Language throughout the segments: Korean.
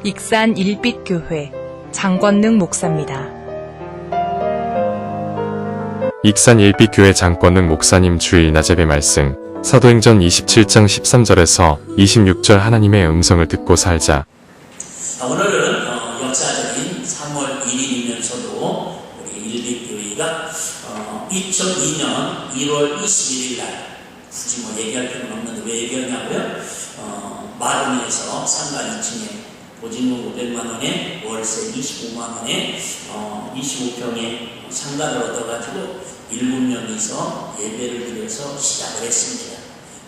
익산 일빛교회 장권능 목사입니다. 익산 일빛교회 장권능 목사님 주일 낮예배 말씀 사도행전 27장 13절에서 26절 하나님의 음성을 듣고 살자. 오늘은 역사적인 3월 1일이면서도 우리 일빛교회가 2002년 1월 21일 날 굳이 얘기할 필요는 없는데 왜 얘기하냐고요? 마름에서 상가 2층에 보증금 500만원에 월세 25만원에 25평의 상가를 얻어가지고 7명이서 예배를 드려서 시작을 했습니다.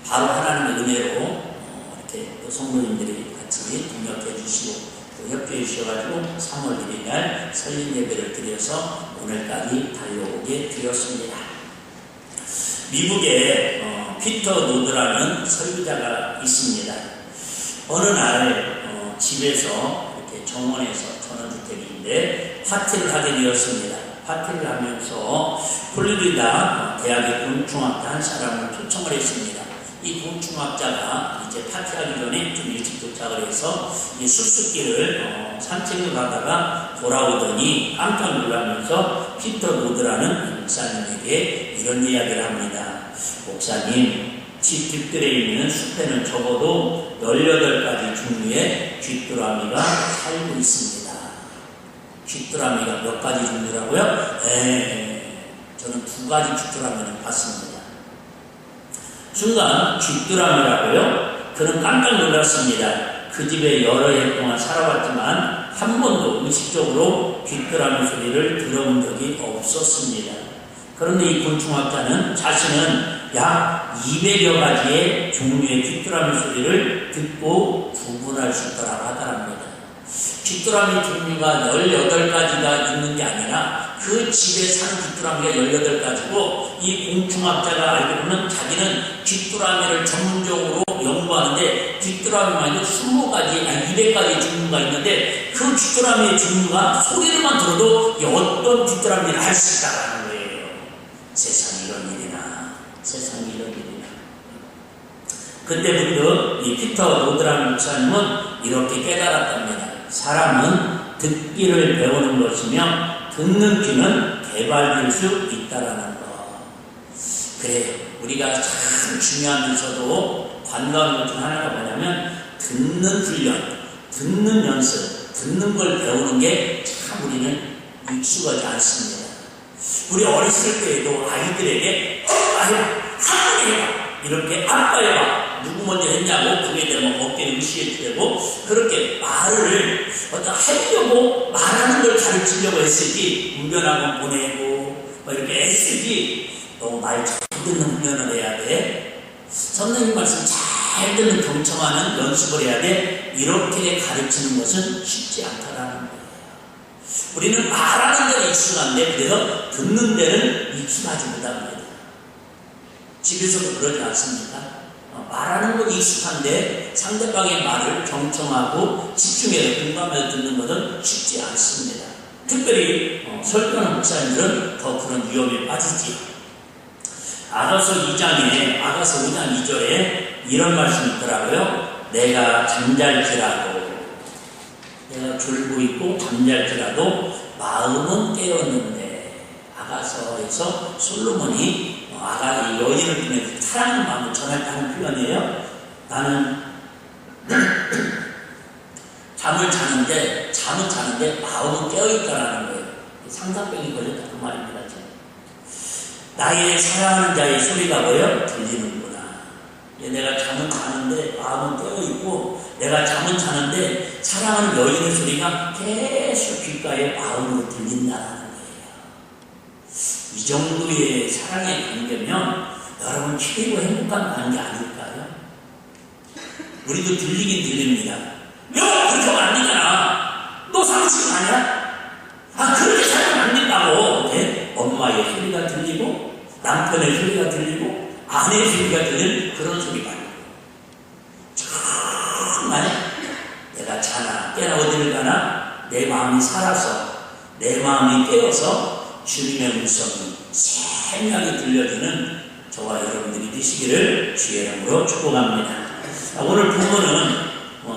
바로 하나님의 은혜로 이렇게 또 성도님들이 같이 동역해 주시고 또 협조해 주셔가지고 3월 1일 날 설립 예배를 드려서 오늘까지 달려오게 되었습니다. 미국에 피터 노드라는 설교자가 있습니다. 어느 날 집에서 이렇게 정원에서 전원주택인데 파티를 하게 되었습니다. 파티를 하면서 플로리다 대학의 공중학자 한 사람을 초청을 했습니다. 이 공중학자가 이제 파티하기 전에 좀 일찍 도착을 해서 이 숲숲길을 산책을 하다가 돌아오더니 깜짝 놀라면서 피터 노드라는 목사님에게 이런 이야기를 합니다. 목사님, 집 뒷뜰에 있는 숲에는 적어도 18가지 종류의 쥐뚜라미가 살고 있습니다. 쥐뚜라미가 몇 가지 종류라고요? 저는 2가지 쥐뚜라미를 봤습니다. 순간 쥐뚜라미라고요? 그는 깜짝 놀랐습니다. 그 집에 여러 해 동안 살아왔지만 한 번도 의식적으로 쥐뚜라미 소리를 들어본 적이 없었습니다. 그런데 이 곤충학자는 자신은 약 200여 가지의 종류의 쥐뚜라미 소리를 듣고 구분할 수 있다고 하더랍니다. 쥐뚜라미 종류가 18가지가 있는 게 아니라 그 집에 사는 쥐뚜라미가 18가지고 이 곤충학자가 알기로는 자기는 쥐뚜라미를 전문적으로 연구하는데 쥐뚜라미만이 20가지, 200가지 종류가 있는데 그 쥐뚜라미의 종류가 소리를만 들어도 어떤 쥐뚜라미를 알 수 있다는 거예요. 세상에 이런 일이나, 세상에 이런 일이나. 그때부터 이 피터 노드라는 목사님은 이렇게 깨달았답니다. 사람은 듣기를 배우는 것이며 듣는 귀는 개발될 수 있다라는 거. 그래요. 우리가 참 중요하면서도 관광 것 중 하나가 뭐냐면 듣는 훈련, 듣는 연습, 듣는 걸 배우는 게 참 우리는 익숙하지 않습니다. 우리 어렸을 때에도 아이들에게 해봐, 한번 해봐, 이렇게 아빠 해봐, 누구 먼저 했냐고 그게 되면 어깨를 무시해주고 그렇게 말을 하려고 말하는 걸 가르치려고 했으지 운전학원 보내고 이렇게 애쓰지 너무 말 잘 듣는 훈련을 해야 돼. 선생님 말씀 잘 듣는 경청하는 연습을 해야 돼. 이렇게 가르치는 것은 쉽지 않다라는 거예요. 우리는 말하는 데는 익숙한데 그래서 듣는 데는 익숙하지 못합니다. 집에서도 그러지 않습니까? 말하는 건 익숙한데 상대방의 말을 경청하고 집중해서 공감해서 듣는 것은 쉽지 않습니다. 특별히 설교하는 목사님들은 더 그런 위험에 빠지지요. 아가서 5장 2절에 이런 말씀이 있더라고요. 내가 잠잘지라도 내가 졸고 있고 잠잘지라도 마음은 깨었는데. 아가서에서 솔로몬이 여인을 통해 사랑하는 마음을 전할 때 하는 표현이에요. 나는 잠은 자는데 마음은 깨어있다라는 거예요. 상상병이 걸렸다 그 말입니다. 나의 사랑하는 자의 소리가 들리는구나. 내가 잠은 자는데 마음은 깨어있고 내가 잠은 자는데 사랑하는 여인의 소리가 계속 귓가에 마음으로 들린다는 거예요. 이 정도의 사랑의 관계면 여러분 최고 행복한 관계 아닐까요? 우리도 들리긴 들립니다. 야, 그렇게 하면 안 되잖아. 너 상식 아니야? 그렇게 살면 안 된다고. 엄마의 소리가 들리고 남편의 소리가 들리고 아내의 소리가 들리는 그런 소리가 아니고 정말 내가 자나 깨나 어디를 가나 내 마음이 살아서 내 마음이 깨어서 주님의 음성이 생생하게 들려주는 저와 여러분들이 되시기를 주의 이름으로 축복합니다. 오늘 본문은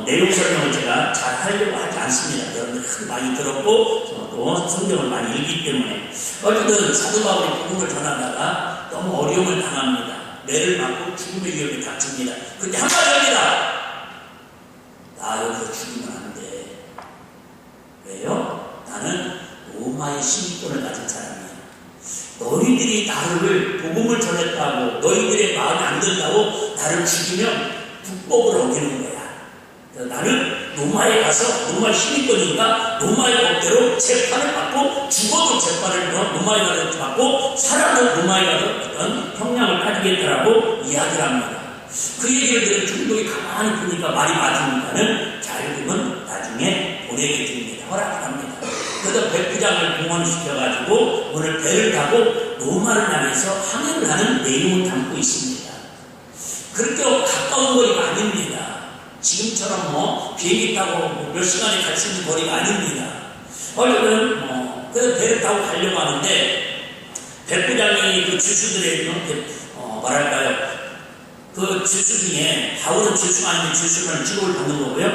내용 설명을 제가 잘 하려고 하지 않습니다. 여러분들 많이 들었고 또 성경을 많이 읽기 때문에 어쨌든 사도 바울이 복음을 전하다가 너무 어려움을 당합니다. 매를 맞고 죽음의 위협에 닥칩니다. 근데 한 가지 합니다. 나 여기서 죽으면 안 돼. 왜요? 나는 로마의 시민권을 가진 사람이야. 너희들이 나를 복음을 전했다고 너희들의 마음에 안 든다고 나를 죽이면 불법을 어기는 거야. 나는 로마에 가서 로마 시민권이니까 로마의 법대로 재판을 받고 죽어도 재판을 로마에 가서 받고 살아도 로마에 가서 어떤 형량을 가지겠다라고 이야기를 합니다. 그 얘기를 들은 중독이 가만히 보니까 말이 맞으니까는 자유금은 나중에 보내게 됩니다. 허락을 합니다. 그래서 백부장을 공헌시켜가지고 오늘 배를 타고 로마를 향해서 항해를 하는 내용을 담고 있습니다. 그렇게 가까운 거리가 아닙니다. 지금처럼 비행기 타고 몇 시간에 갈 수 있는 거리가 아닙니다. 어쨌든 그래서 배를 타고 가려고 하는데 백부장이 그 주수들의 뭐랄까요? 그 주수 중에 바울은 주수가 아니면 주수라는 직업을 받는 거고요.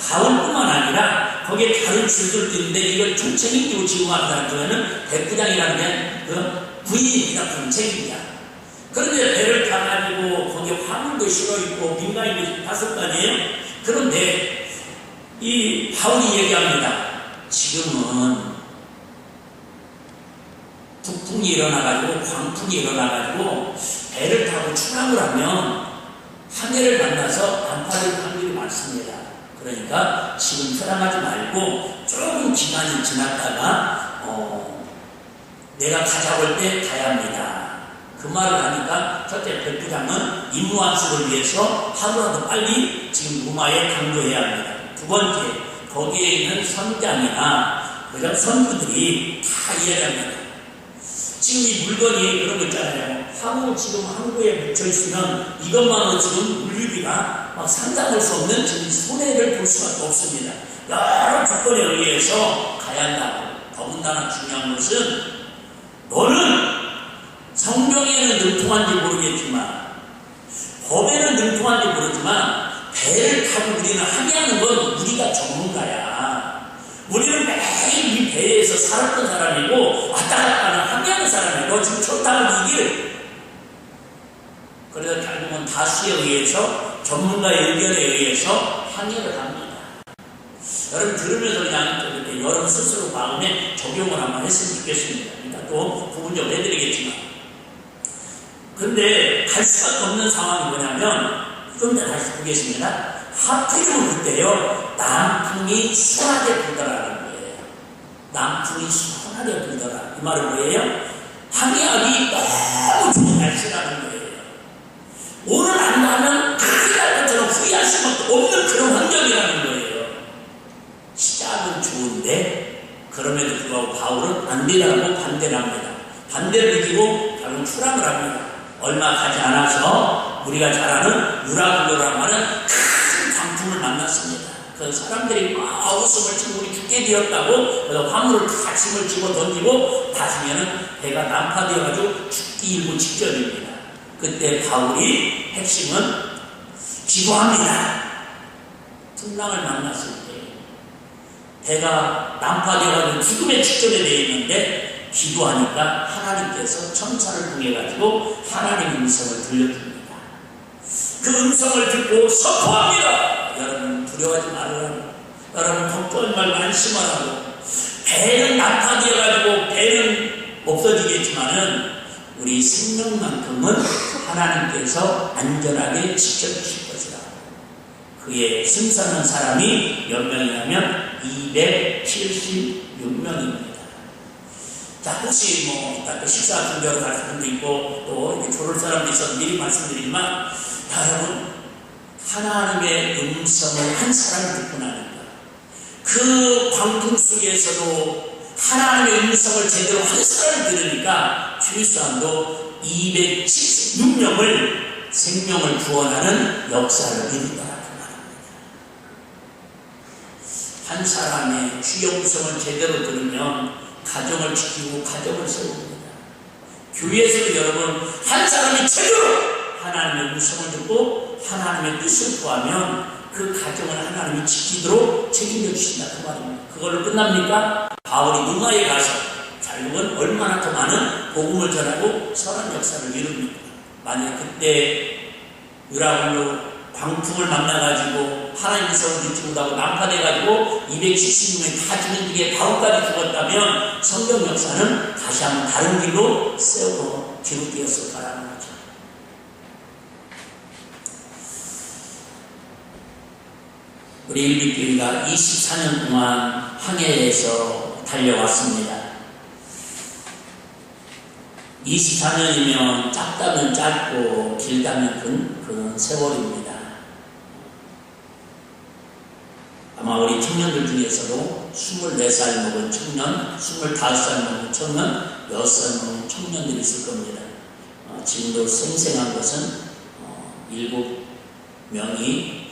바울뿐만 아니라 거기에 다른 주수들도 있는데 이걸 좀 책임지고 지휘하는 사람 중에는 백부장이라는 게 그 부인입니다. 그런 책임이야. 그런데 배를 타가지고 거기에 화물도 실어있고 민간인도 탔을 거 아니에요? 그런데 이 바울이 얘기합니다. 지금은 북풍이 일어나가지고 광풍이 일어나가지고 배를 타고 출항을 하면 항해를 만나서 난파될 확률이 많습니다. 그러니까 지금 출항하지 말고 조금 기간이 지났다가 내가 가자고 할 때 가야 합니다. 그 말을 하니까 첫째 백부장은 임무완수를 위해서 하루라도 빨리 지금 로마에 강조해야 합니다. 두 번째 거기에 있는 선장이나 그런 선수들이 다 이해합니다. 지금 이 물건이 그런 거 있잖아요. 항우 지금 항구에 묻혀있으면 이것만으로 지금 물류비가 막 상당할 수 없는 지금 손해를 볼 수밖에 없습니다. 여러 조건에 의해서 가야 한다고. 더군다나 중요한 것은 너는 성경에는 능통한지 모르겠지만 법에는 능통한지 모르지만 배를 타고 우리는 항해하는 건 우리가 전문가야. 우리는 매일 이 배에서 살았던 사람이고 왔다 갔다 하는 항해하는 사람이고 지금 첫 타는 이 길. 그래서 결국은 다수에 의해서 전문가의 의견에 의해서 항해를 합니다. 여러분 들으면서 그냥 이렇게 여러분 스스로 마음에 적용을 한번 했으면 좋겠습니다. 그러니까 또 부분적으로 해드리겠지만 근데 갈 수밖에 없는 상황이 뭐냐면 좀 더 다시 보겠습니다. 하필이면 그때요 남풍이 시원하게 불더라는 거예요. 남풍이 시원하게 불더라. 이 말은 뭐예요? 항해하기 너무 좋은 날씨라는 거예요. 오늘 안 가면 큰일 날 것처럼 후회할 수밖에 없는 그런 환경이라는 거예요. 시작은 좋은데 그럼에도 불구하고 바울은 안 되라고 반대를 합니다. 반대를 이기고 결국 출항을 합니다. 얼마 가지 않아서 우리가 잘 아는 유라굴로라고 하는 큰 강풍을 만났습니다. 그 사람들이 막 웃음을 치고 우리 죽게 되었다고 그래서 화물을 다 짐을 집어 던지고 나중에는 배가 난파되어가지고 죽기 일보 직전입니다. 그때 바울이 핵심은 기도합니다. 풍랑을 만났을 때 배가 난파되어가지고 죽음의 직전에 되어 있는데 기도하니까 하나님께서 천사를 통해가지고 하나님의 음성을 들려줍니다. 그 음성을 듣고 선포합니다. 여러분 두려워하지 말으라고. 여러분 걱정하지 말고 안심하라고. 배는 난파되어가지고 배는 없어지겠지만은 우리 생명만큼은 하나님께서 안전하게 지켜주실 것이다. 그의 승선한 사람이 몇 명이냐면 276명입니다. 자, 혹시 이따 식사 준비하러 갈 사람도 있고 또 이렇게 졸을 사람도 있어서 미리 말씀드리지만 여러분 하나님의 음성을 한 사람이 듣고 나니까 그 광풍 속에서도 하나님의 음성을 제대로 한 사람이 들으니까 주일사람도 276명을 생명을 구원하는 역사를 이룬다라고 말합니다. 한 사람의 주의 음성을 제대로 들으면 가정을 지키고 가정을 세웁니다. 교회에서도 여러분 한 사람이 제대로 하나님의 음성을 듣고 하나님의 뜻을 구하면 그 가정을 하나님이 지키도록 책임져 주신다 그 말입니다. 그걸로 끝납니까? 바울이 누가에 가서 결국은 얼마나 더 많은 복음을 전하고 선한 역사를 이룹니까? 만약에 그때 유라굴로 광풍을 만나가지고 하나님의 성을 듣지 못하고 난파돼가지고 270명이 다 죽은 뒤에 바울까지 죽었다면 성경 역사는 다시 한번 다른 길로 세우고 뒤로 뛰었을 거라는 거죠. 우리 일비교회가 24년 동안 항해에서 달려왔습니다. 24년이면 짧다면 짧고 길다면 그런 세월입니다. 아마 우리 청년들 중에서도 24살 먹은 청년, 25살 먹은 청년, 6살 먹은 청년들이 있을 겁니다. 지금도 생생한 것은 7명이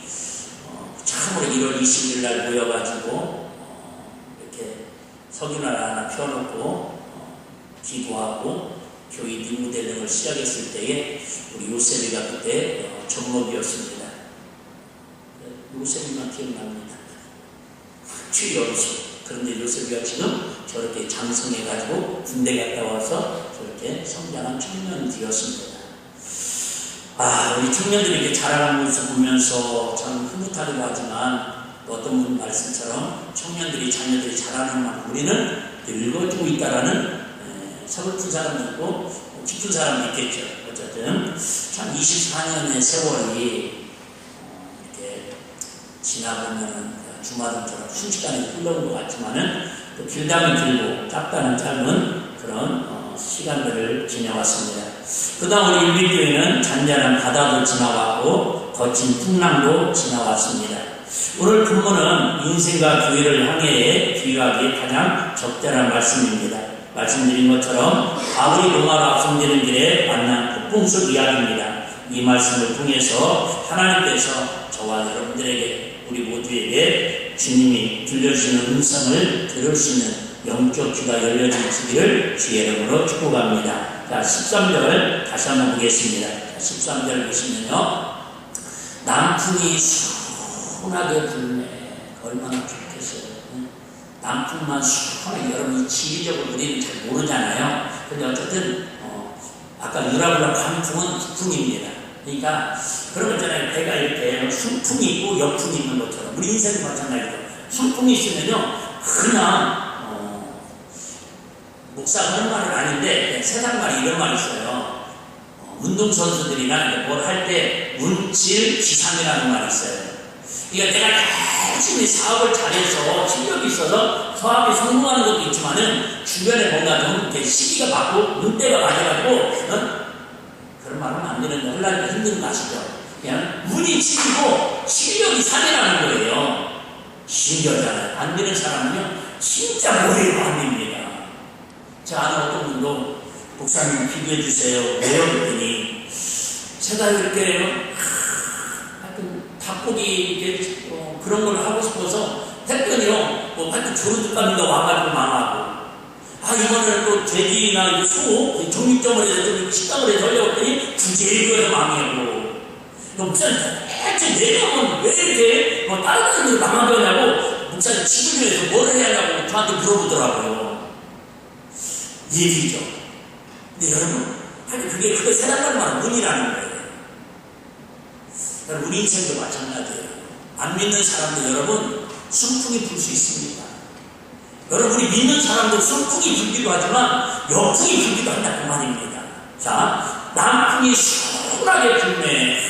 참으로 1월 20일 날 모여가지고 이렇게 석유날 하나 펴놓고 기도하고 교회 임무대 등을 시작했을 때에 우리 요셉이가 그때 전목이었습니다. 요셉이만 기억납니다. 최연소. 그런데 요셉이가 지금 저렇게 장성해가지고 군대 갔다 와서 저렇게 성장한 청년이 되었습니다. 우리 청년들이 이렇게 자라가는 모습 보면서 참 흐뭇하기도 하지만 어떤 분 말씀처럼 청년들이 자녀들이 자라는 만큼 우리는 늙어지고 있다라는 서글픈 사람도 있고 기쁜 사람도 있겠죠. 어쨌든 참 24년의 세월이 이렇게 지나보면 주마등처럼 순식간에 흘러온 것 같지만은 또 길다면 길고 짧다면 짧은 그런 시간들을 지내왔습니다. 그 다음 우리 일비교회는 잔잔한 바다도 지나왔고 거친 풍랑도 지나왔습니다. 오늘 근무는 인생과 교회를 향해 비유하기에 가장 적절한 말씀입니다. 말씀드린 것처럼 바울이 로마로 앞선되는 길에 만난 폭풍속 이야기입니다. 이 말씀을 통해서 하나님께서 저와 여러분들에게 우리 모두에게 주님이 들려주시는 음성을 들을 수 있는 영적 귀가 열려지기를 주의 이름으로 축복합니다. 자, 13절 다시 한번 보겠습니다. 13절 보시면요. 남풍이 시원하게 불네. 얼마나 좋겠어요. 남풍만 시원하게. 여러분 지리적으로 우리는 잘 모르잖아요. 근데 어쨌든 아까 유라굴라 강풍은 북풍입니다. 그러니까 그런 거 있잖아요. 배가 이렇게 순풍이 있고 역풍이 있는 것처럼 우리 인생도 마찬가지로 순풍이 있으면요 그냥 목사가 하는 말은 아닌데 세상 말이 이런 말이 있어요. 운동선수들이나 뭘 할 때 운칠 기상이라는 말이 있어요. 그러니까 내가 열심히 사업을 잘해서 실력이 있어서 사업에 성공하는 것도 있지만은 주변에 뭔가 좀 이렇게 시기가 맞고 눈대가 맞아가지고 그런 말은 안 되는데 하려니까 힘든 거 아시죠? 그냥 운이 치고 실력이 산이라는 거예요. 신기하잖아요. 안 되는 사람은요 진짜 머리가 안 됩니다. 제가 아는 어떤 분도 목사님 비교해 주세요. 왜요? 그랬더니 제가 이렇게 하여튼 닭고기 이렇게 그런 걸 하고 싶어서 했더니요 하여튼 조르득감인가 와가지고 망하고 이번에는 또 돼지나 소 정육점을 해서 좀 식당을 해서 하려고 했더니 구제일교에서 망하고 목사님 대체 내가 왜 이렇게 다른 분들 망하게 하냐고 목사님 지구교에서 뭘 해야 하냐고 저한테 물어보더라고요. 얘기죠. 근데 여러분, 그게 세상만 말하는 운이라는 거예요. 여러분, 우리 인생도 마찬가지예요. 안 믿는 사람도 여러분, 순풍이 불 수 있습니다. 여러분, 우리 믿는 사람도 순풍이 불기도 하지만, 역풍이 불기도 한다, 그 말입니다. 자, 남풍이 시원하게 불매.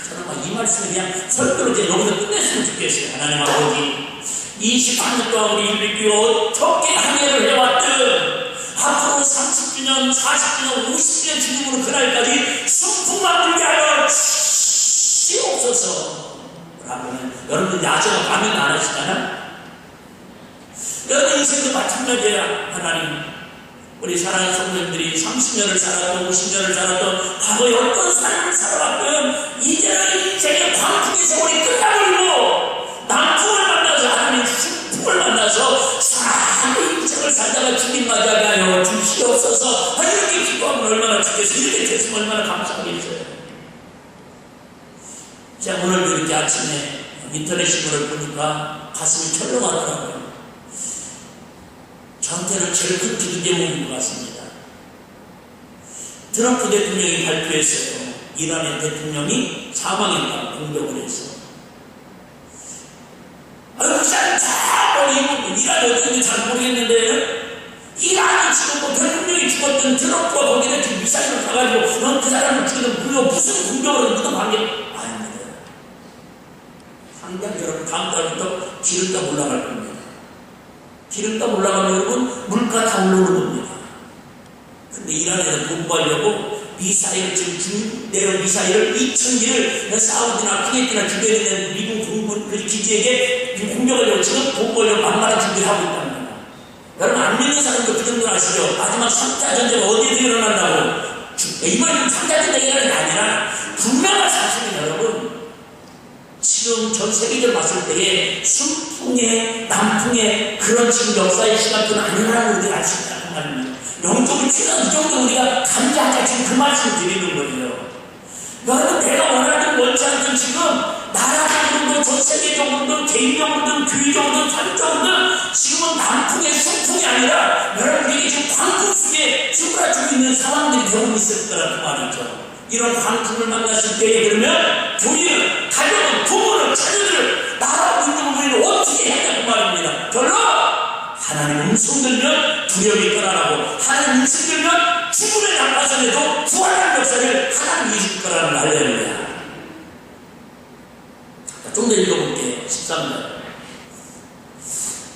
저는 이 말씀을 그냥 설교로 이제 여기서 끝냈으면 좋겠어요. 하나님 아버지. 24년 동안 우리 일비교회 어떻게 항해를 해왔든, 앞으로 30주년, 40주년, 50주년 지금으로 그날까지 순풍만 불게 하여 주시옵소서. 여러분들 야자가 가면 안 하시잖아요? 여러분 인생도 마찬가지야. 하나님, 우리 사랑하는 성도님들이 30년을 살았던 50년을 살았던 과거에 어떤 삶을 살아왔든 이제는 인생의 광풍의 세월이 끝나버리고 남풍을 만나서 하나님 순풍을 만나서 사랑의 인생을 살다가 주님 맞이하게 하여 주시옵소서. 이렇게 기도하면 얼마나 좋겠어요. 이렇게 됐으면 얼마나 감사하겠어요. 자, 오늘도 이렇게 아침에 인터넷 신문을 보니까 가슴이 철렁하더라고요. 저한테는 제일 큰 기도 제목인 것 같습니다. 트럼프 대통령이 발표했어요. 이란의 대통령이 사망했다고 공격을 해서. 목사님 이란이 어딘지 잘 모르겠는데 이란이 죽었고 대통령이 죽었던 트럼프가 거기다 지금 미사일을 가가지고 넌 그 사람을 죽이든 무려 무슨 공격을 무슨 관계 아닙니다. 당장 여러분 다음 달부터 기름값 올라갈 겁니다. 기름값 올라가면 여러분 물가 다 올라오는 겁니다. 근데 이란에서 공부하려고 미사일 지금 내려 미사일을 2,000기를 사우디나 쿠웨이트나 주변에 있는 미국 공군 그 기지에게 공격하려고 지금 공부하려고 만만한 준비를 하고 있다는 겁니다. 여러분 안 믿는 사람도 그 정도는 아시죠? 마지막 3차 전쟁 어디에서 일어난다고? 이번 3차 전쟁이 아니라 분명한 사실은 여러분 지금 전 세계적으로 봤을 때에 순풍의 남풍의 그런 지금 역사의 시간들은 아니라는 우리가 알 수 있다는 말입니다. 영적인 최소한 이 정도 우리가 감지하자 지금 그 말씀을 드리는 거예요. 여러분 내가 원하든 원치 않든 지금 나라적으로든 전 세계적으로든 개인적으로든 교회적으로든 사회적으로든 지금은 남풍의 순풍이 아니라 여러분들이 지금 광풍 속에 휘몰아치고 있는 상황들이 되고 있을 거라는 말이죠. 이런 광풍을 만났을 때에 그러면 교회는 가정은 부모는 자녀들을 나라고 있는 부분을 어떻게 해야 된다는 말입니다. 별로 하나님 음성 들면 두려움이 떠나라고 하나님 음성 들면 죽음의 난파선에도 부활한 역사를 하나님이 이실 거라는 할렐루야. 좀 더 읽어볼게요. 13절.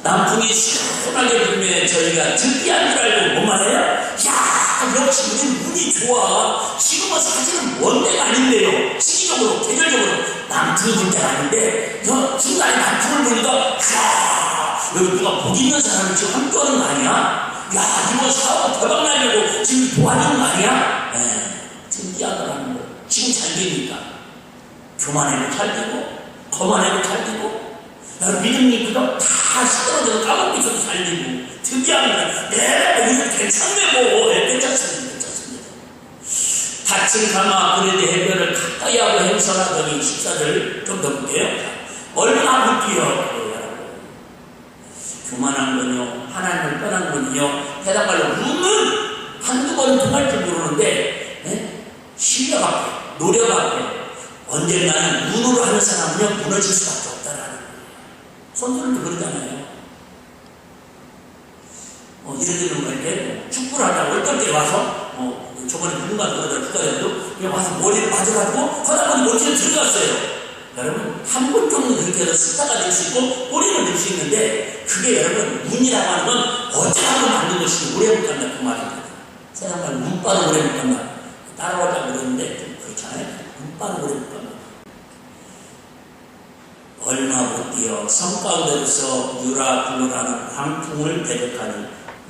남풍이 시원하게 불면 저희가 듣기한 줄 알고 뭐 말해요? 야 역시 우리 운이 좋아. 지금은 사실은 원대가 아닌데요. 시기적으로 계절적으로 남풍이 불 때가 아닌데 중간에 남풍을 보니까 여기 누가 복 있는 사람이 지금 함께 하는 거 아니야? 야 이번 사업 대박 날려고 지금 도와주는 거 아니야? 특이하더라는 거. 지금 잘 되니까 교만해도 잘 되고 거만해도 잘 되고 믿음이 그거 다 시들어져서 까먹고 있어도 잘 되고 특이합니다. 내가 여기서 괜찮네 뭐. 괜찮습니다. 다친 가마 그레드 해변을 가까이 하고 행선하더니 14절 좀 더 볼게요. 얼마나 붙기요? 교만한 건요, 하나님을 떠난 건요, 대답하려고 눈은 한두 번 통할 줄 모르는데, 실력 앞에, 노력 앞에, 언젠가는 눈으로 하는 사람은요, 무너질 수밖에 없다라는 거예요. 손들도 그러잖아요. 예를 들면 이렇게 축구를 하다가 어떤 때 와서, 저번에 누군가 그러다 축구하자도 그냥 와서 머리를 맞아가지고, 하다 보니 머리를 들어갔어요. 여러분 한 번 정도 그렇게 해서 스타가 될 수 있고 꼬리를 들 수 있는데 그게 여러분 운이라고 하는 건 어제 한번 만든 것이 오래 못 간다 그 말입니다. 세상 말 운빨은 오래 못 간다. 따라오자고 그러는데 좀 그렇잖아요. 운빨은 오래 못 간다. 얼마 못 뛰어 성 가운데로서 유라굴로라는 광풍을 대적하니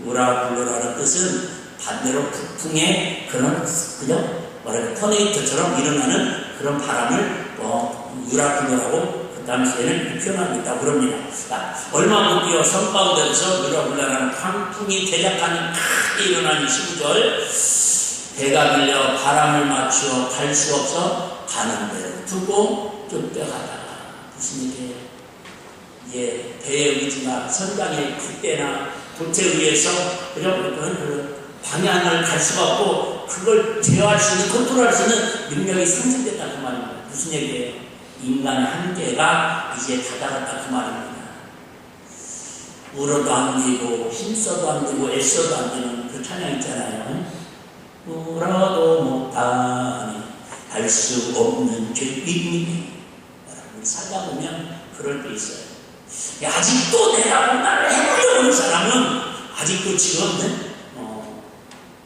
유라굴로라는 뜻은 반대로 북풍의 그런 그냥 뭐랄까 터네이터처럼 일어나는 그런 바람을 유라굴로라고 그 당시에는 표현하고 있다고 그럽니다. 얼마 못 뛰어 성 가운데서 유라굴로라는 광풍이 대적하는 크게 일어나는 15절 배가 밀려 바람을 맞추어 갈 수 없어 가는 대로 두고 쫓겨가다가 무슨 얘기예요? 배의 의지나 선장의 깃대나 도체 위에서 그런 방향을 갈 수가 없고 그걸 제어할 수 있는 컨트롤할 수 있는 능력이 상실됐다 그 말입니다. 무슨 얘기예요? 인간의 한계가 이제 다다랐다 그 말입니다. 울어도 안 되고 힘써도 안 되고 애써도 안 되는 그 찬양 있잖아요. 울어도 못하니 할 수 없는 죄입니다. 우리 살다 보면 그럴 때 있어요. 아직도 내가 뭔가를 해보려고 하는 사람은 아직도 지금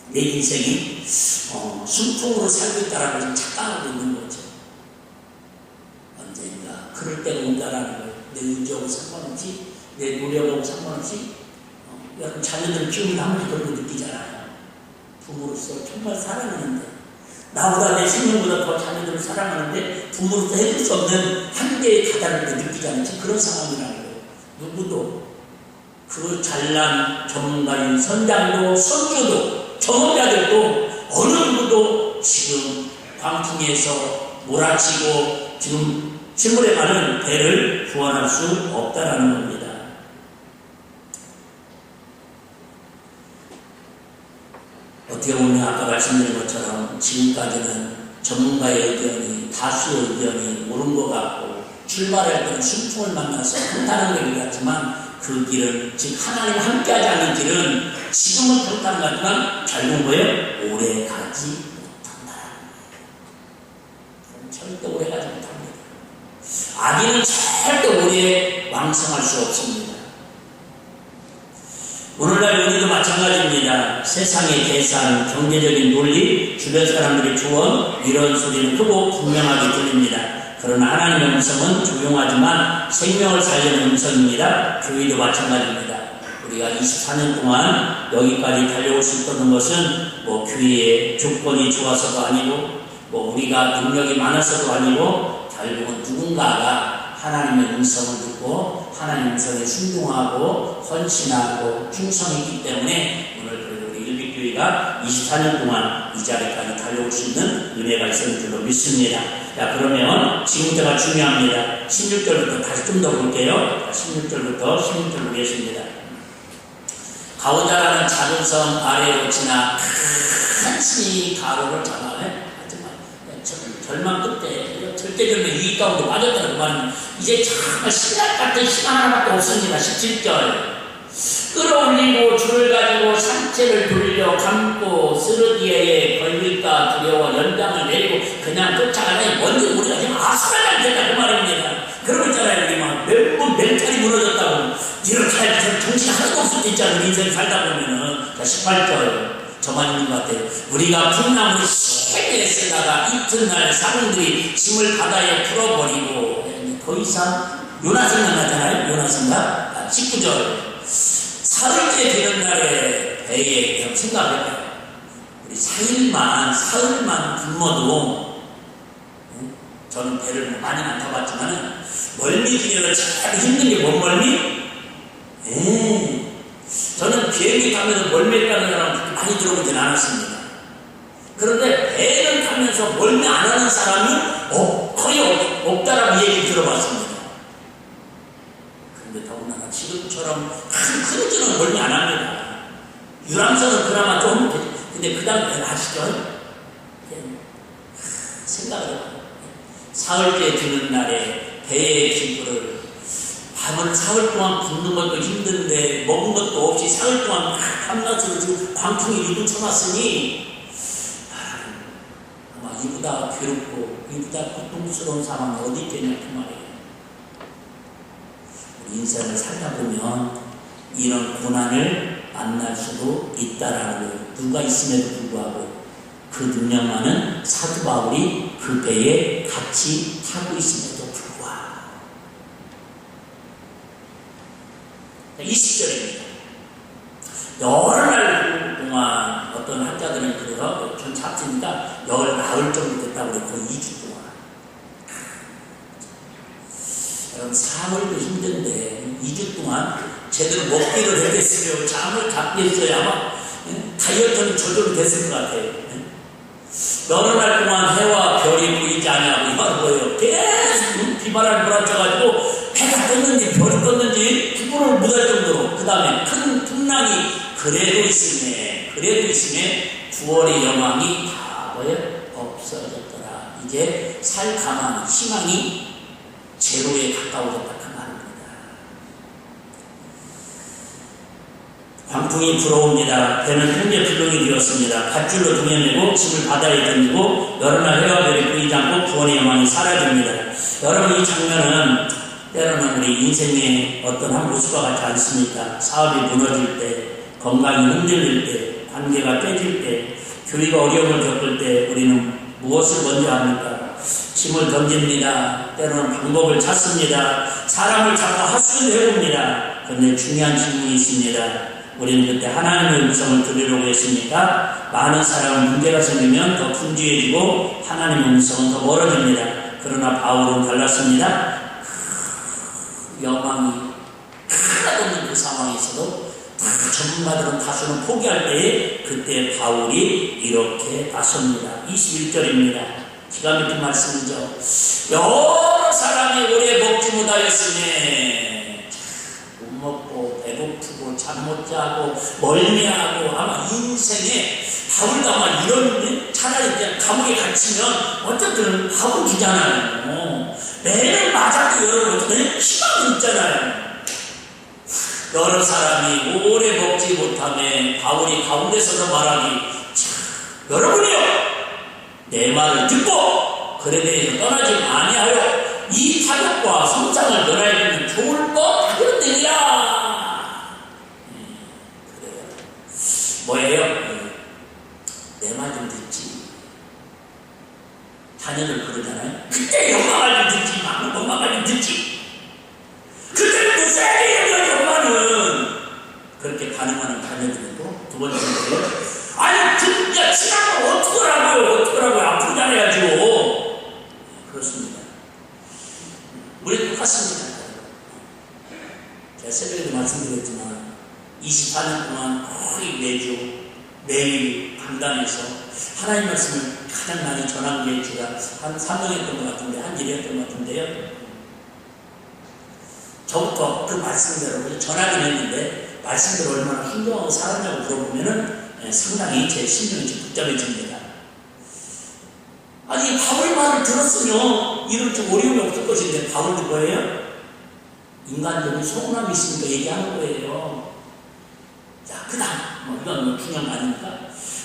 내 인생이 순풍으로 살고 있다라고 착각하고 있는 거죠. 언젠가 그럴 때가 온다라는 거예요. 내 의지하고 상관없이 내 노력하고 상관없이 여러분 자녀들 키우는 한 번씩 그런 거 느끼잖아요. 부모로서 정말 사랑하는데 나보다 내 생명보다 더 자녀들을 사랑하는데 부모로서 해줄 수 없는 한계에 다다른 걸 느끼잖아요. 그런 상황이라는 거예요. 누구도 그 잘난 전문가인 선장도 선조도 경험자들도 어느 누구도 지금 광풍에서 몰아치고 지금 침몰에 가는 배를 구원할 수 없다라는 겁니다. 어떻게 보면 아까 말씀드린 것처럼 지금까지는 전문가의 의견이 다수의 의견이 옳은 것 같고 출발할 때는 순풍을 만나서 평탄한 길 같지만 그 길은 즉 하나님 함께하지 않는 길은 지금은 평탄한 것 같지만 결국 뭐예요? 오래 가지 못한다. 절대 오래 가지 못합니다. 악인은 절대 오래 왕성할 수 없습니다. 오늘날 우리도 마찬가지입니다. 세상의 계산, 경제적인 논리, 주변 사람들의 조언 이런 소리는 크고 분명하게 들립니다. 그러나 하나님의 음성은 조용하지만 생명을 살리는 음성입니다. 교회도 마찬가지입니다. 우리가 24년 동안 여기까지 달려올 수 있었던 것은 뭐 교회의 조건이 좋아서도 아니고 뭐 우리가 능력이 많아서도 아니고 결국은 누군가가 하나님의 음성을 듣고 하나님의 음성에 순종하고 헌신하고 충성했기 때문에 오늘 우리 일빛교회가 24년 동안 이 자리까지 달려올 수 있는 은혜가 있었는 줄로 믿습니다. 자, 그러면 지금부터가 중요합니다. 16절부터 다시 좀 더 볼게요. 16절부터 16절 보겠습니다. 가오자라는 작은 섬 아래로 지나 큰 신이 가로를 잡아내 절망 끝에 절대적인 위기 가운데 빠졌다는 그 말입니다. 이제 정말 신약 같은 희망 하나밖에 없습니다. 17절 끌어올리고 줄을 가지고 상체를 돌려 감고 쓰러기에 걸릴까 두려워 연장을 내리고 그냥 쫓아가니 먼저 우리가 지금 아수라가 된다 그 말입니다. 그러고 있잖아요. 우리 막 몇번 멘탈이 무너졌다고 이렇게 할 정신이 하나도 없을 때 있잖아요. 인생 살다 보면은. 자, 18절 저만 있는 것 같아요. 우리가 풍랑을 세게 쓰다가 이튿날 사람들이 짐을 바다에 풀어버리고 더 이상 요나 생각나잖아요. 요나 생각. 19절 사흘째 되는 날에 배에 그냥 생각해봐요. 우리 사흘만 굶어도 저는 배를 많이 안 타봤지만 멀미 중에는 제일 힘든 게 뭔 멀미? 저는 비행기 타면서 멀미 가는 사람 그렇게 많이 들어보진 않았습니다. 그런데 배를 타면서 멀미 안 하는 사람은 거의 없다라고 얘기 들어봤습니다. 그런데 더군다나 지금처럼 큰 크루즈는 멀미 안 합니다. 유람선은 그나마 좀, 근데 그 다음에 아시죠? 생각을 해봐요. 사흘째 드는 날에 배의 기부를 밤을 사흘 동안 굶는 것도 힘든데 먹은 것도 없이 사흘 동안 밤낮으로 지금 광풍이 유두쳐놨으니 아마 이보다 괴롭고 이보다 고통스러운 상황이 어디 있겠냐 그 말이에요. 우리 인생을 살다 보면 이런 고난을 만날 수도 있다라는 거예요. 누가 있음에도 불구하고 그 능력만은 사도 바울이 그 배에 같이 타고 있음에도 불구하고 20절입니다. 여러 날 동안 어떤 학자들은 그래서 전 잡지니까 열 나흘 정도 됐다고 그랬고 2주 동안. 여러분 사흘도 힘든데 2주 동안 제대로 먹기를 했겠어요. 잠을 잡겠어요. 아마 다이어트는 저절로 됐을 것 같아요. 여러 날 동안 해와 별이 보이지 않냐고 이 말은 뭐예요? 계속 비바람이 몰아쳐가지고 해가 떴는지 별이 떴는지 구분을 못할 정도로 그 다음에 큰 풍랑이 그래도 있음에 9월의 영광이 다 없어졌더라. 이제 살 가망 희망이 제로에 가까워졌다 그 말입니다. 광풍이 불어옵니다. 배는 현재 불능이 되었습니다. 밧줄로 동여매고 짐을 바다에 던지고 여러 날 해와 별이 보이지 않고 구원의 영광이 사라집니다. 여러분 이 장면은 때로는 우리 인생의 어떤 한 모습과 같지 않습니까? 사업이 무너질 때, 건강이 흔들릴 때, 관계가 깨질 때, 교회가 어려움을 겪을 때 우리는 무엇을 먼저 합니까? 짐을 던집니다. 때로는 방법을 찾습니다. 사람을 잡고 헛수를 해봅니다. 그런데 중요한 질문이 있습니다. 우리는 그때 하나님의 음성을 들으려고 했습니까? 많은 사람은 문제가 생기면 더 분주해지고 하나님의 음성은 더 멀어집니다. 그러나 바울은 달랐습니다. 영광이 하나도 없는 그 상황에서도 전문가들은 다수는 포기할 때에 그때 바울이 이렇게 나섭니다. 21절입니다. 기가 막힌 말씀이죠. 여러 사람이 오래 먹지 못하였으니 못 먹고 배고프고 잠 못 자고 멀미하고 아마 인생에 밥을 아마 이런 차라리 그냥 감옥에 갇히면 어쨌든 밥을 주잖아요. 매일 맞아도 여러분 어쨌든 희망이 있잖아요. 여러 사람이 오래 먹지 못하며 바울이 가운데서도 말하기 여러분이요 내 말을 듣고 그에 대해서 떠나지 아니하여 이 타격과 성장을 면하여주면 좋을 것 그런데야 그래요. 뭐예요? 내 말 좀 듣지. 자녀들 그러잖아요. 그때 엄마 말 좀 듣지. 엄마 말 좀 듣지. 그때부터 세게 얘기하지 엄마는. 그렇게 반응하는 자녀들도 두 번째로 아니 진짜 친한 거 어떡하라고요. 앞으로 잘해야죠. 그렇습니다. 우리 똑같습니다. 제가 새벽에도 말씀드렸지만 24년 동안 거의 매일 강단에서 하나님 말씀을 가장 많이 전한 게 제가 한 3년이었던 것 같은데 한 일이었던 것 같은데요. 저부터 그 말씀대로 전하긴 했는데 말씀대로 얼마나 순종하고 살았냐고 물어보면은 상당히 제 심령이 좀 복잡해집니다. 아니 바울 말을 들었으면 이런 좀 어려움이 없을 것인데 바울도 뭐예요? 인간적인 서운함이 있으니까 얘기하는 거예요. 자, 그 다음 이건 중요한 거 아닙니까?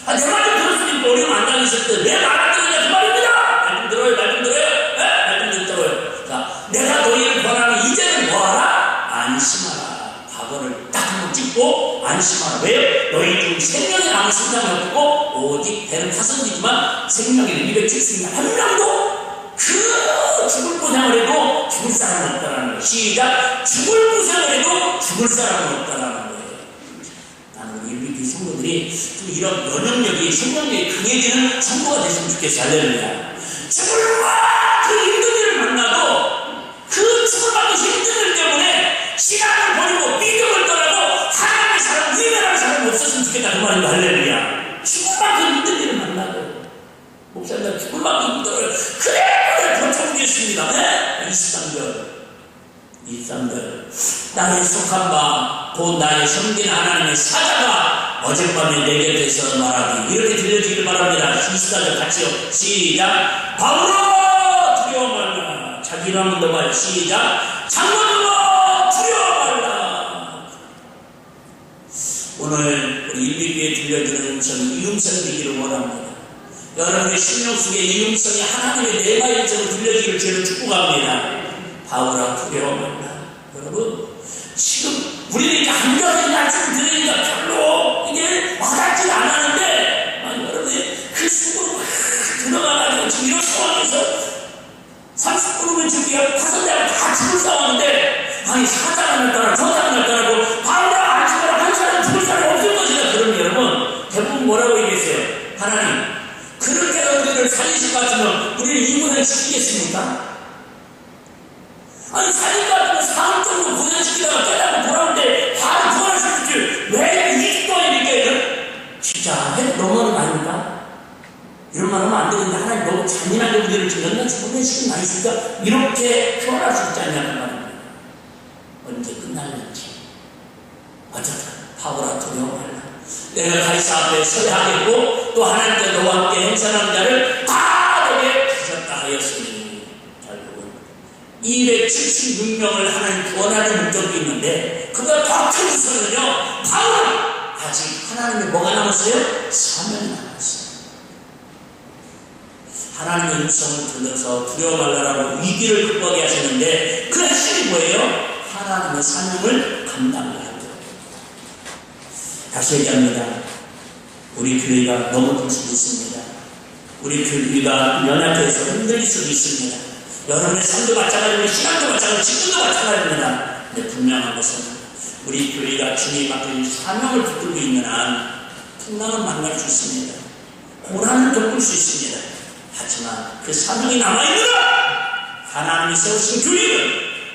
내 말 좀 들었으니까 어려움 안 당했을 때 내 말 안 들으냐 그 말입니다. 말 좀 들어요. 말 좀 듣더라고요. 자, 내가 너희를 권하면 이제는 뭐하라? 안심하라. 과거를 딱 한번 찍고 안심하라. 왜요? 너희 중 생명이 남은 성장이 없고 오직 배는 파선이지만 생명에는 270명 한 명도 그 죽을 고생을 해도 죽을 사람은 없다라는 거예요. 시작. 죽을 고생을 해도 죽을 사람은 없다라는 거예요. 나는 우리 일비교회 성도들이 좀 이런 면역력이 생명력이 강해지는 성도가 됐으면 좋겠어요. 할렐루야. 죽을과 그 힘든 일을 만나도 그 죽을만큼 힘든 일 때문에 시간을 버리고 믿음을 떠나고 하나님의 사람, 위대한 사람이 없었으면 좋겠다. 그 말입니다. 할렐루야. 죽을만큼 힘든 일을 만나도 목사님 나 죽을만큼 힘들어요. 그래 버텨보겠습니다. 네? 23절 나의 속한 바 곧 나의 섬긴 하나님의 사자가 어젯밤에 내 곁에서 말하기 이렇게 들려주길 바랍니다. 24절 같이요. 시작. 바울아 두려워 말라. 자기 이름 한번 더 봐요. 시작. 장관들아 두려워 말라. 오늘 우리 일비교회에 들려주는 음성이 이 음성이 되기를 원합니다. 여러분의 심령 속에 이 음성이 하나님의 내마의 음성으로 들려지기를 저는 축복합니다. 바울아 두려워 말라. 여러분 지금 우리는 이렇게 한겨울에 말씀을 들으니까 별로 이게 와닿지 않았는데 여러분이 그 속으로 막 들어가가지고 지금 이런 상황에서 30분이면 지금 다섯 대가 다 죽을 상황인데 사자가 나타나고 저자가 나타나고 바울아 안심하라 한 사람 죽을 사람 없을 것이다. 그러면 여러분 대부분 뭐라고 얘기했어요? 하나님 그렇게도 우리를 살리실 것 같으면 우리를 이분을 시키겠습니까? 살릴 것 같으면 사흘 정도 고생시키다가 깨닫고 돌아오는데 바로 구원할 수 있지. 왜 이게 또한 이렇게 진짜 너무하는 거 아닙니까? 이런 말 하면 안 되는데 하나님 너무 잔인하게 우리를 지금 연날치 보내시는 거 있으니까 이렇게 표현할 수 있지 않냐는 말입니다. 언제 끝날는지 어쩌다 바울아 두려워 말라. 내가 가이사 앞에 서야 하겠고 또 하나님께 너와 함께 행선하는 자를 다 너에게 주셨다 하였으니 276명을 하나님 구원하는 목적도 있는데 그보다 더 큰 우선은요 바울은 아직 하나님의 뭐가 남았어요? 사명이 남았어요. 하나님의 음성을 들어서 두려워 말라라고 위기를 극복하게 하셨는데 그 핵심이 뭐예요? 하나님의 사명을 감당해야 합니다. 다시 얘기합니다. 우리 교회가 넘어질 수도 있습니다. 우리 교회가 연약해서 흔들릴 수도 있습니다. 여러분의 삶도 마찬가지고 시간도 마찬가지고 직분도 마찬가지입니다. 근데 분명한 것은 우리 교회가 주님 앞에 사명을 붙들고 있는 한 풍랑을 만날 수 있습니다. 고난을 겪을 수 있습니다. 하지만 그 사명이 남아있느라 하나님이 세우신 교회는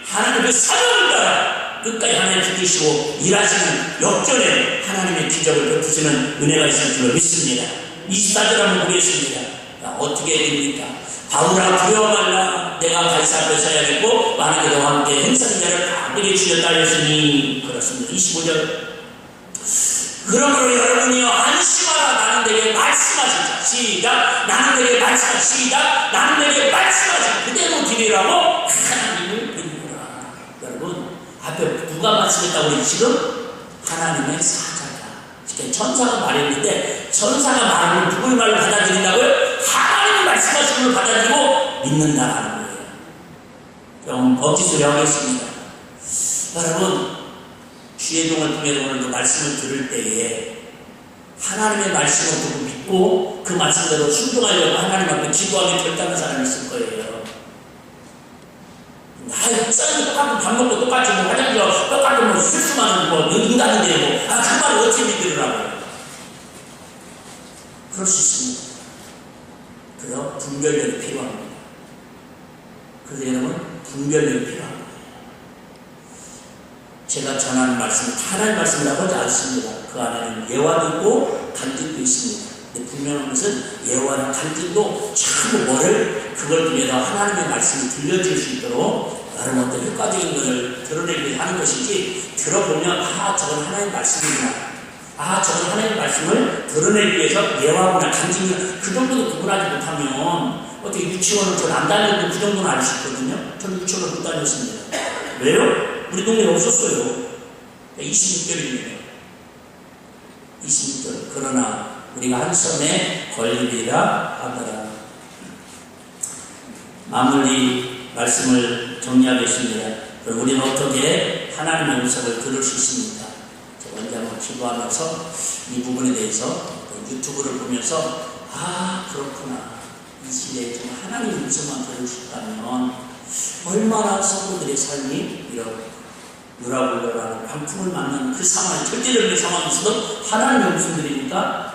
하나님의 사명을 따라 끝까지 하나님 지키시고 일하시는 역전에 하나님의 기적을 베푸시는 은혜가 있을 줄로 믿습니다. 24절 한번 보겠습니다. 어떻게 해야 됩니까? 바울아 두려워 말라. 내가 가이사 앞에 서야겠고 만약에 너와 함께 행사된 자를 다 내게 주셨다 하였으니. 그렇습니다. 25절. 그러므로 여러분이여 안심하라. 나는 내게 말씀하시자. 시작. 나는 내게 말씀하시자. 시작. 나는 내게 말씀하시자. 그대로 드리라고 하나님을 믿으라. 여러분 앞에 누가 말씀했다고 그러지 지금? 하나님의 사자가. 천사가 말했는데 천사가 말하면 누구의 말을 받아들인다고요? 하나님이 말씀하신 걸 받아들이고 믿는다라는 거예요. 좀 거짓소리 하겠습니다. 여러분 주의 종을 통해서 오늘도 말씀을 들을 때에 하나님의 말씀을 듣고 믿고 그 말씀대로 순종하려고 하나님 앞에 기도하며 결단한 사람이 있을 거예요. 짠 똑같은 밥 먹고 똑같이 뭐 화장실 똑같은 뭐 실수만 뭐 인간인데 뭐 그 말을 어떻게 믿으라고요? 그럴 수 있습니다. 그래서 분별력이 필요합니다. 그래서 여러분 분별력이 필요합니다. 제가 전하는 말씀은 하나님 말씀이라고 하지 않습니다. 그 안에는 예화도 있고 간증도 있습니다. 근데 분명한 것은 예화나 간증도 자꾸 그걸 통해서 하나님의 말씀이 들려질 수 있도록 나름 어떤 효과적인 것을 드러내기 위해 하는 것이지, 들어보면 저건 하나님의 말씀이구나, 저건 하나님의 말씀을 드러내기 위해서 예화구나 간증이나 그 정도도 구분하지 못하면 어떻게 유치원을 전 안 다니고 그 정도는 알 수 있거든요. 저는 유치원을 못 다녔습니다. 왜요? 우리 동네에 없었어요. 26절입니다. 26절. 그러나 우리가 한 손에 걸리리라 하더라. 마무리 말씀을 정리하겠습니다. 그럼 우리는 어떻게 하나님의 음성을 들을 수 있습니까? 제가 먼저 한번 기도하면서 이 부분에 대해서 유튜브를 보면서 그렇구나. 이 시대에 정말 하나님의 음성만 들을 수 있다면 얼마나 성도들의 삶이 이렇게 유라굴라라는 광풍을 맞는 그 상황, 절대적인 상황에서도 하나님의 음성들이니까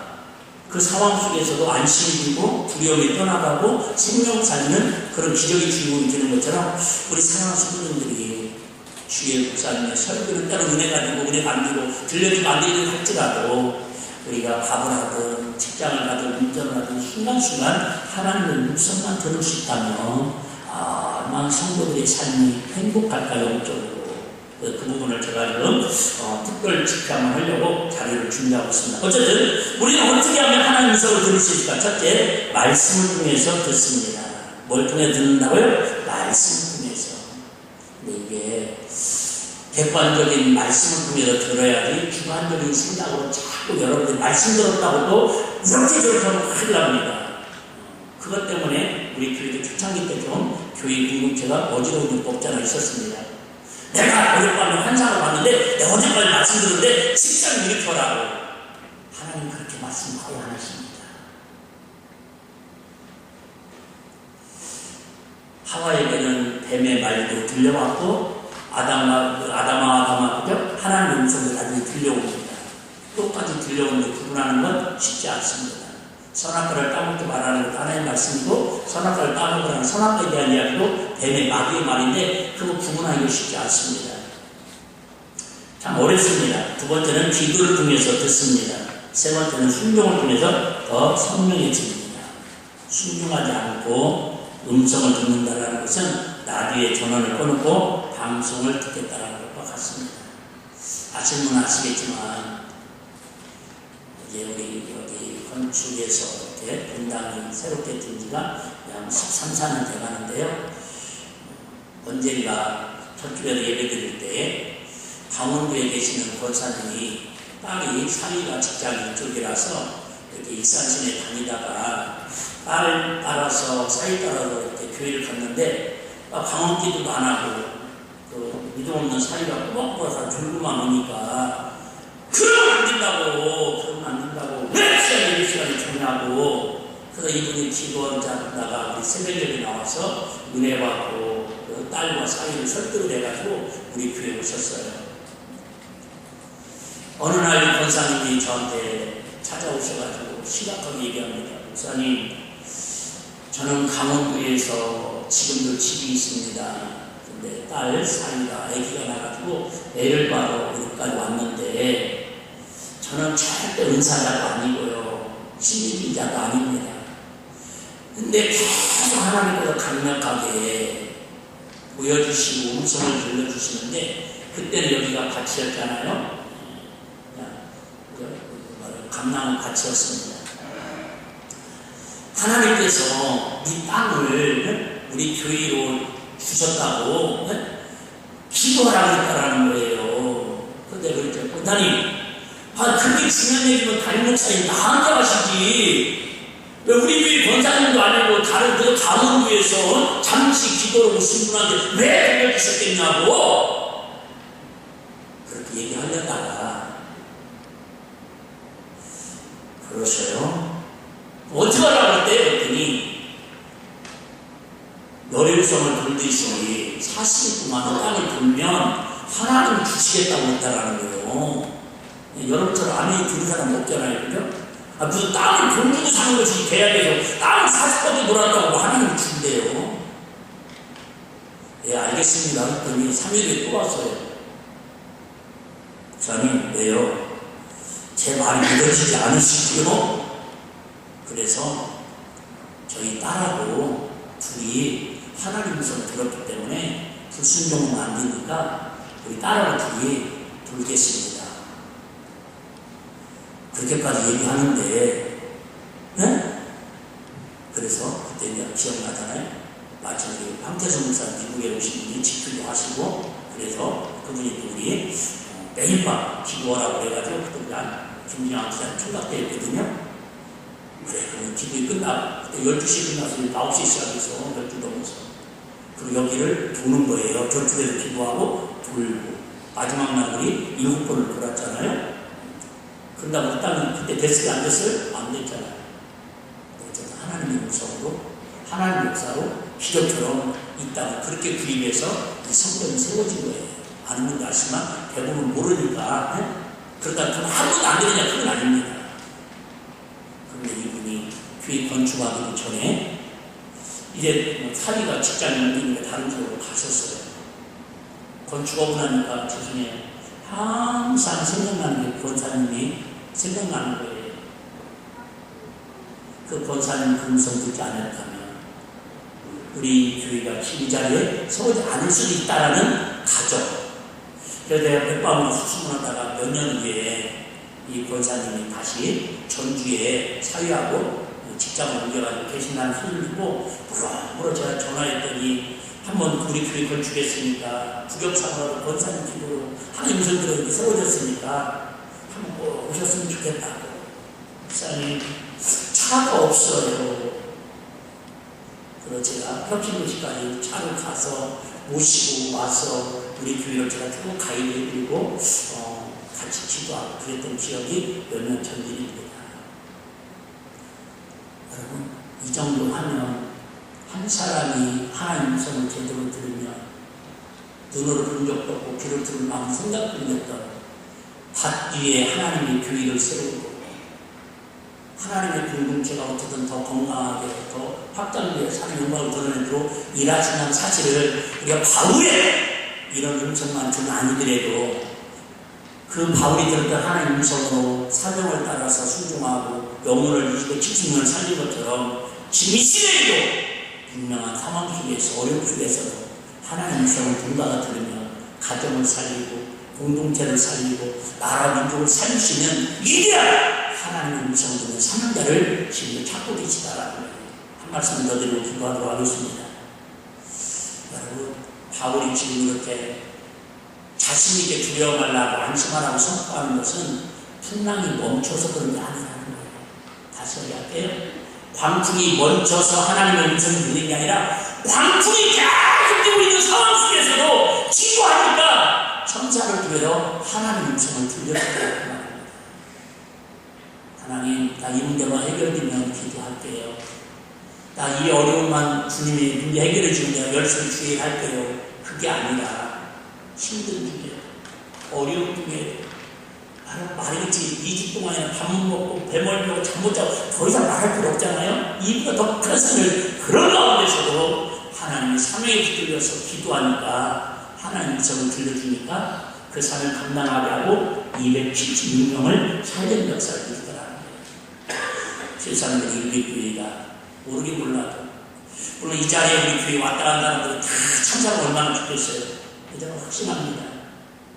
그 상황 속에서도 안심이 들고 두려움이 떠나가고 생명 살리는 그런 기적의 주인공이 되는 것처럼 우리 사랑하는 성도들이 주의 목사님의 설교를 따로 은혜가 되고 은혜가 안 되고 들려주고 안 되는 할지라도 우리가 밥을 하든 직장을 가든 운전을 하든 순간순간 하나님의 음성만 들을 수 있다면 얼마나 성도들의 삶이 행복할까요? 영적으로. 그 부분을 제가 지금 특별 집회를 하려고 자료를 준비하고 있습니다. 어쨌든 우리는 어떻게 하면 하나님의 음성을 들을 수 있을까? 첫째, 말씀을 통해서 듣습니다. 뭘 통해 듣는다고요? 말씀을 통해서. 근데 이게 객관적인 말씀을 통해서 들어야지 주관적인 생각으로 자꾸 여러분들이 말씀 들었다고 또 이렇게 저렇게 하면 큰일 납니다. 그것 때문에 우리 교회도 초창기 때 좀 교회 공동체가 어지러운 일도 없잖아 있었습니다. 내가 어젯밤에 환상을 봤는데 내가 어젯밤에 말씀 들었는데 직장 일으켜라고. 하나님 그렇게 말씀하고 안 하십니다. 하와에게는 뱀의 말도 들려왔고 아담아 그죠? 하나님의 음성도 나중에 들려옵니다. 똑같이 들려오는데 구분하는 건 쉽지 않습니다. 선악과를 따먹지 말라는 것도 하나님의 말씀이고 선악과를 따먹으라는 선악과에 대한 이야기도 뱀의 마귀의 말인데 그거 구분하기가 쉽지 않습니다. 참 어렵습니다. 두 번째는 기도를 통해서 듣습니다. 세 번째는 순종을 통해서 더 선명해집니다. 순종하지 않고 음성을 듣는다는 것은 라디오에 전원을 꺼놓고 방송을 듣겠다는 것과 같습니다. 아시는 분은 아시겠지만 이제 우리 여기 건축에서 이렇게 분당이 새롭게 된 지가 약 13, 14년 돼가는데요. 언젠가 저쪽에서 예배 드릴 때 강원도에 계시는 권사님이 딸이 사위가 직장이 이쪽이라서 이렇게 익산시내 다니다가 딸 따라서 사위 따라서 이렇게 교회를 갔는데 방언기도도 안 하고 그 믿음 없는 사위가 꾸벅꾸벅 졸고만 오니까 그러면 안 된다고 왜 시간에 주냐고. 그래서 이분이 기도하다가 우리 새벽에 나와서 은혜 받고 그 딸과 사위를 설득을 해가지고 우리 교회에 오셨어요. 어느 날 권사님이 저한테 찾아오셔가지고 심각하게 얘기합니다. 목사님, 저는 강원도에서 지금도 집이 있습니다. 근데 딸 사위가 아기가 나가지고 애를 봐러 여기까지 왔는데 저는 절대 은사자도 아니고요. 신비주의자도 아닙니다. 근데 계속 하나님께서 강력하게 보여주시고 음성을 들려주시는데 그때는 여기가 밭이었잖아요. 감나무 밭이었습니다. 하나님께서 이 땅을 우리 교회로 주셨다고 기도하라고 했다라는 거예요. 근데 그랬죠. 원장님, 그게 중요한 얘기면 담임 목사님 나한테 하시지. 왜 우리 교회 권사님도 아니고 다른 그 가문교에서 잠시 기도를 오신 분한테 왜 들려주셨겠냐고 그렇게 얘기하려다가 그러셔요. 어떻게 하라고 그랬대요? 그랬더니 여리우성을 돌듯이 40일 동안 땅을 돌면 하나님 주시겠다고 했다라는 거예요. 여러분처럼 아멘이 들은 사람 없잖아요. 그죠? 무슨 땅을 돈 주고 사는 것이 계약해서 땅을 40번째 놀았다고 하나님이 준대요. 예, 알겠습니다. 그랬더니 3일에 또 왔어요. 목사님, 왜요? 제 말이 믿어지지 않으시지요? 그래서 저희 딸하고 둘이 하나님 음성을 들었기 때문에 불순종은 안 되니까 우리 딸하고 둘이 돌겠습니다. 그렇게까지 얘기하는데, 네? 그래서 그때 이제 기억나잖아요. 마침 황태성 목사 미국에 오신 분이 집회도 하시고, 그래서 그분이 우리 매일 밤 기도하라고 해가지고, 그때 김진영 목사님 총각 때였거든요. 그래, 그럼 기도가 끝나고, 그때 12시 끝나서 9시 시작해서 12시 넘어서. 그리고 여기를 도는 거예요. 저쪽에서 기도하고, 돌고. 마지막 날 우리 7번을 돌았잖아요. 그런다고 일단은 그때 데스크에 앉았어요? 안 됐잖아요. 어쨌든 하나님의 음성으로, 하나님의 역사로 기적처럼 이 땅을 그렇게 구입해서 이 성전이 세워진 거예요. 아는 분도 아시지만 대부분 모르니까. 네? 그러다 그럼 한 번도 안 되느냐? 그건 아닙니다. 그런데 이분이 교회 건축하기 전에 이제 사위가 직장이 옮기니까 다른 쪽으로 가셨어요. 건축하고 나니까 죄송해요. 항상 생각나는 게 권사님이 생각나는 거예요. 그 권사님 음성 듣지 않았다면 우리 교회가 이 자리에 서지 않을 수도 있다라는 가정. 그래서 내가 백방으로 수습하다가 몇 년 후에 이 권사님이 다시 전주에 사위하고 직장을 옮겨가지고 계신다는 소리를 듣고 물어 제가 전화했더니 한번 우리 교회 건축했으니까 부경사로 권사님 기도로 하나님 음성대로 이렇게 세워졌으니까 한번 꼭 오셨으면 좋겠다고. 목사님 차가 없어요. 그래서 제가 협진도시까지 차를 가서 모시고 와서 우리 교회를 제가 쭉 가이드해드리고 같이 기도하고 그랬던 기억이 몇 년 전 일입니다. 여러분 이 정도 하면 한 사람이 하나님 음성을 제대로 들으면 눈으로 본 적도 없고 귀로 들은 마음 생각도 못했던 밭 뒤에 하나님의 교회를 세우고 하나님의 공동체가 어떻든 더 건강하게 더 확장되어 하나님의 영광을 드러내도록 일하신다는 사실을 우리가 바울의 이런 음성만 좀 아니더라도 그 바울이 들었던 하나님의 음성으로 사명을 따라서 순종하고 영혼을 이기고 지침을 살린 것처럼 지금 이 시대에도 분명한 상황 속에서 어려움 속에서도 하나님의 음성을 누군가가 들으면 가정을 살리고 공동체를 살리고 나라 민족을 살릴 수 있는 위대한 하나님의 음성을 듣는 사명자를 지금 찾고 계시다라는 거예요. 한 말씀 더 드리고 기도하도록 하겠습니다. 여러분 바울이 지금 이렇게 자신있게 두려워 말라고 안심하라고 선포하는 것은 풍랑이 멈춰서 그런 게 아니라는 거예요. 다시 얘기할게요. 광풍이 멈춰서 하나님의 음성을 듣는 게 아니라 광풍이 계속 되고 있는 상황 속에서도 기도하니까 천사를 통해서 하나님의 음성을 들려주라고 말합니다. 하나님, 나 이 문제만 해결되면 기도할게요. 나 이 어려움만 주님이 문제 해결해 주면 내가 열심히 주의할게요. 그게 아니라 힘든 중에 어려운 중에 나는 말이겠지 2주 동안에 밥 못 먹고 배멀고 잠 못 자고 더 이상 말할 필요 없잖아요. 이보다 더 큰 산을 그런 가운데서도 하나님의 사명에 붙들려서 기도하니까 하나님의 음성을 들려주니까 그 산을 감당하게 하고 276명을 살린 역사를 이루더라는 거예요. 실상은 우리 교회가 모르긴 몰라도. 물론 이 자리에 우리 교회 왔다 간다는 분들 다 참사가 얼마나 좋겠어요. 저는 확신합니다.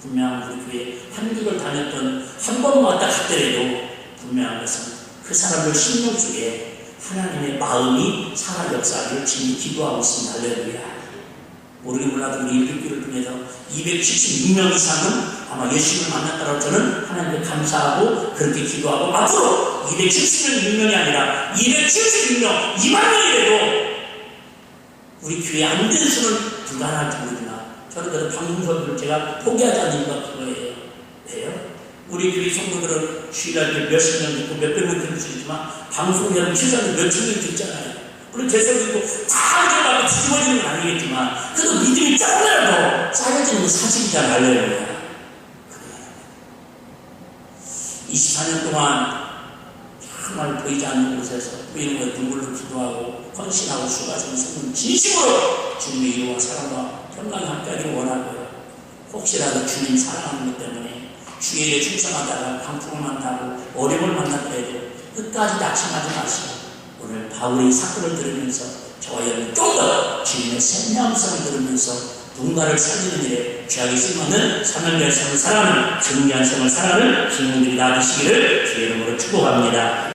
분명 우리 교회 한국을 다녔던 한 번 왔다 갔더라도 분명한 것은 그 사람들 심령 속에 하나님의 마음이 살아 역사를 지금 기도하고 있습니다. 할렐루야. 모르긴 몰라도 우리 일교를 통해서 276명 이상은 아마 예수님을 만났다고 저는 하나님께 감사하고 그렇게 기도하고 앞으로 276명이 아니라 276명, 2만 명이라도 우리 교회 안 된 수는 불가능할지 모르지만 저는 그래도 방송설교를 제가 포기하지 않는 이유가 그거예요. 왜요? 우리 교회 성도들은 주일날 몇십 명 듣고 몇백 명 듣을 수 있지만 방송이라는 시간에 몇천 명 듣잖아요. 물론 대성이고 다 이겨가고 뒤집어지는 건 아니겠지만 그래도 믿음이 조금이라도 쌓여지는 건 사실이잖아요. 할렐루야. 24년 동안 정말 보이지 않는 곳에서 보이는 것에 눈물로 기도하고 헌신하고 수고하시는 성도는 진심으로 주님의 이름과 사랑과 평강이 함께하기를 원하고요. 혹시라도 주님 사랑하는 것 때문에 주의 일에 충성하다가 방풍을 만나고 어려움을 만났더라도 끝까지 낙심하지 마시고 오늘 바울의 사건을 들으면서 저와 여러분 좀 더 주님의 생명성을 들으면서 누군가를 살리는 일에 귀하게 쓰임받는 사명자의 삶을 살아가는 증리한 삶을 살아가는 주님들이 나아지시기를 주의 이름으로 축복합니다.